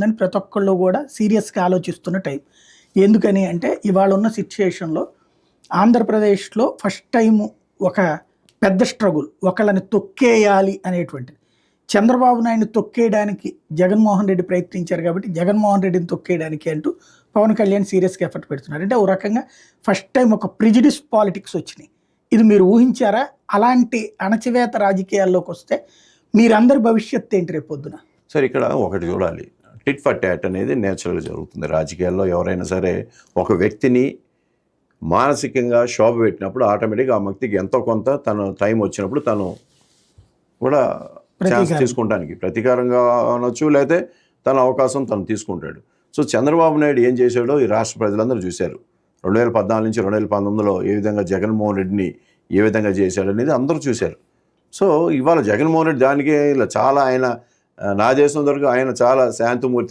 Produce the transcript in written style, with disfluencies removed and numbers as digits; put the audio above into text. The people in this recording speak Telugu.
అని ప్రతి ఒక్కళ్ళు కూడా సీరియస్గా ఆలోచిస్తున్న టైం. ఎందుకని అంటే ఇవాళ ఉన్న సిచ్యుయేషన్లో ఆంధ్రప్రదేశ్లో ఫస్ట్ టైం ఒక పెద్ద స్ట్రగుల్ ఒకళ్ళని తొక్కేయాలి అనేటువంటిది. చంద్రబాబు నాయుడిని తొక్కేయడానికి జగన్మోహన్ రెడ్డి ప్రయత్నించారు కాబట్టి జగన్మోహన్ రెడ్డిని తొక్కేయడానికి అంటూ పవన్ కళ్యాణ్ సీరియస్గా ఎఫర్ట్ పెడుతున్నారు. అంటే ఓ రకంగా ఫస్ట్ టైం ఒక ప్రిజుడిస్ పాలిటిక్స్ వచ్చినాయి. ఇది మీరు ఊహించారా? అలాంటి అణచివేత రాజకీయాల్లోకి వస్తే మీరందరి భవిష్యత్తు ఏంటి రేపు పొద్దున? సార్ ఇక్కడ ఒకటి చూడాలి, టిట్ ఫర్ టాట్ అనేది నేచురల్గా జరుగుతుంది రాజకీయాల్లో. ఎవరైనా సరే ఒక వ్యక్తిని మానసికంగా శోభ పెట్టినప్పుడు ఆటోమేటిక్గా ఆ వ్యక్తికి ఎంతో కొంత తను టైం వచ్చినప్పుడు తను కూడా ఛాన్స్ తీసుకుంటానికి ప్రతీకారంగా అనొచ్చు, లేకపోతే తన అవకాశం తను తీసుకుంటాడు. సో చంద్రబాబు నాయుడు ఏం చేశాడో ఈ రాష్ట్ర ప్రజలందరూ చూశారు. 2014 నుంచి 2019లో ఏ విధంగా జగన్మోహన్ రెడ్డిని ఏ విధంగా చేశాడు అనేది అందరూ చూశారు. సో ఇవాళ జగన్మోహన్ రెడ్డి దానికి ఇలా చాలా ఆయన నా దేశం వరకు ఆయన చాలా శాంతిమూర్తి.